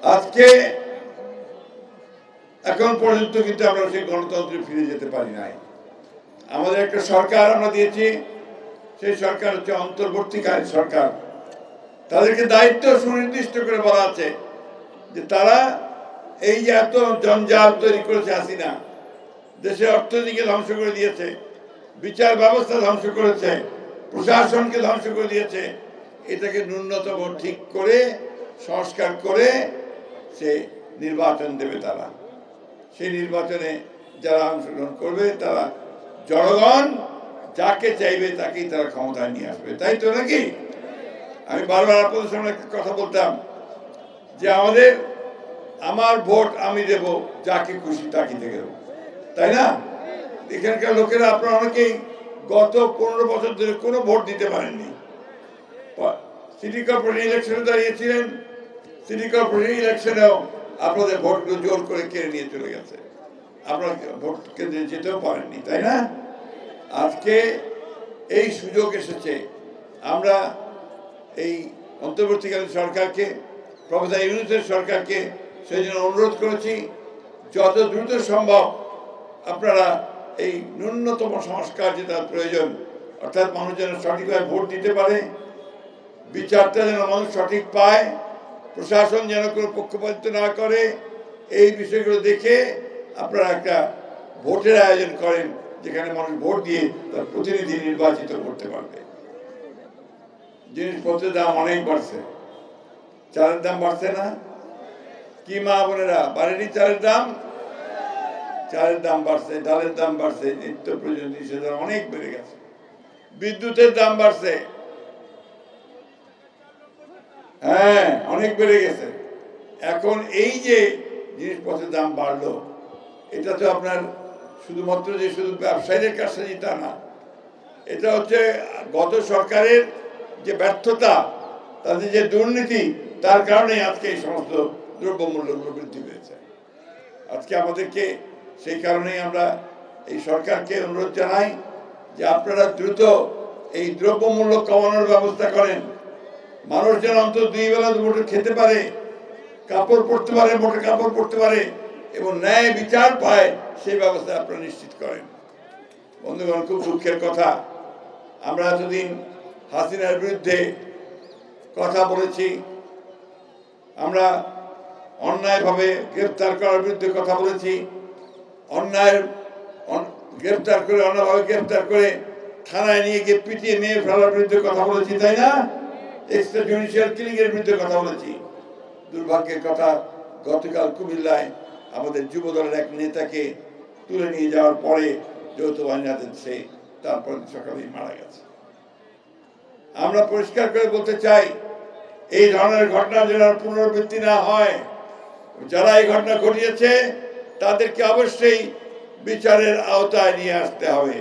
আজকে এখন পর্যন্ত কিন্তু আমরা সেই গণতন্ত্রে ফিরে যেতে পারি নাই। আমাদের একটা সরকার আমরা দিয়েছি, সেই সরকার হচ্ছে অন্তর্বর্তীকালীন সরকার। তাদেরকে দায়িত্ব সুনির্দিষ্ট করে বলা আছে যে তারা এই যে এত জঞ্জাল তৈরি করেছে হাসিনা, দেশের অর্থনীতিকে ধ্বংস করে দিয়েছে, বিচার ব্যবস্থা ধ্বংস করেছে, প্রশাসনকে ধ্বংস করে দিয়েছে, এটাকে ন্যূনতম ঠিক করে সংস্কার করে সে নির্বাচন দেবে। তারা সেই নির্বাচনে যারা অংশগ্রহণ করবে তারা জনগণ যাকে চাইবে তাকেই তারা ক্ষমতায় নিয়ে আসবে, তাই তো নাকি? আমি বারবার আপনাদের সামনে একটা কথা বলতাম যে আমার ভোট আমি দেব যাকে খুশি তাকে দেবো, তাই না? এখানকার লোকেরা আপনারা অনেকেই গত 15 বছর ধরে কোনো ভোট দিতে পারেননি। সিটি কর্পোরেশন ইলেকশনে দাঁড়িয়েছিলেন, সিটি কর্পোরেশন ইলেকশনেও আপনাদের ভোটগুলো জোর করে কেড়ে নিয়ে চলে গেছে, আপনারা ভোট কেন্দ্রে যেতেও পারেননি, তাই না? আজকে এই সুযোগ এসেছে। আমরা এই অন্তর্বর্তীকালীন সরকারকে, প্রফেসর ইউনূসের সরকারকে সেই জন্য অনুরোধ করেছি যত দ্রুত সম্ভব আপনারা এই ন্যূনতম সংস্কার যেটা প্রয়োজন, অর্থাৎ মানুষ যেন সঠিকভাবে ভোট দিতে পারে, বিচারটা যেন মানুষ সঠিক পায়, প্রশাসন যেন কোনো পক্ষপাতিত্ব না করে, এই বিষয়গুলো দেখে আপনারা একটা ভোটের আয়োজন করেন যেখানে মানুষ ভোট দিয়ে তার প্রতিনিধি নির্বাচিত করতে পারবে। জিনিসপত্রের দাম অনেক বাড়ছে, চালের দাম বাড়ছে না? কি মা বোনেরা, বাড়েনি চালের দাম? চালের দাম বাড়ছে, ডালের দাম বাড়ছে, নিত্য প্রয়োজনীয় জিনিসের দাম অনেক বেড়ে গেছে, বিদ্যুতের দাম বাড়ছে, হ্যাঁ অনেক বেড়ে গেছে। এখন এই যে জিনিসপত্রের দাম বাড়লো, এটা তো আপনার শুধুমাত্র যে শুধু ব্যবসায়ীদের কাছে তা না, এটা হচ্ছে গত সরকারের যে ব্যর্থতা, তাদের যে দুর্নীতি, তার কারণে আজকে এই সমস্ত দ্রব্যমূল্যগুলো বৃদ্ধি পেয়েছে। আজকে আমাদেরকে সেই কারণেই আমরা এই সরকারকে অনুরোধ জানাই যে আপনারা দ্রুত এই দ্রব্যমূল্য কমানোর ব্যবস্থা করেন, মানুষ যেন অন্তত 2 বেলা দুপুরে খেতে পারে, কাপড় পরতে পারে, মোটে কাপড় পরতে পারে এবং ন্যায় বিচার পায়, সেই ব্যবস্থা আপনারা নিশ্চিত করেন। বন্ধুগণ, খুব দুঃখের কথা, আমরা এতদিন হাসিনার বিরুদ্ধে কথা বলেছি, আমরা অন্যায়ভাবে গ্রেফতার করার বিরুদ্ধে কথা বলেছি, গ্রেফতার করে অন্যভাবে গ্রেফতার করে থানায় নিয়ে গিয়ে পিটিয়ে মেয়ে ফেলার বিরুদ্ধে কথা বলেছি, তাই না? এক্সট্রা জুডিশিয়াল কিলিং এর বিরুদ্ধে কথা বলেছি। দুর্ভাগ্যের কথা, গতকাল কুমিল্লায় আমাদের যুব দলের এক নেতাকে তুলে নিয়ে যাওয়ার পরে যৌথ বাহিনী সে তারপর সকালেই মারা গেছে। আমরা পরিষ্কার করে বলতে চাই, এই ধরনের ঘটনা যেন পুনরাবৃত্তি না হয়। যারা এই ঘটনা ঘটিয়েছে তাদেরকে অবশ্যই বিচারের আওতায় নিয়ে আসতে হবে।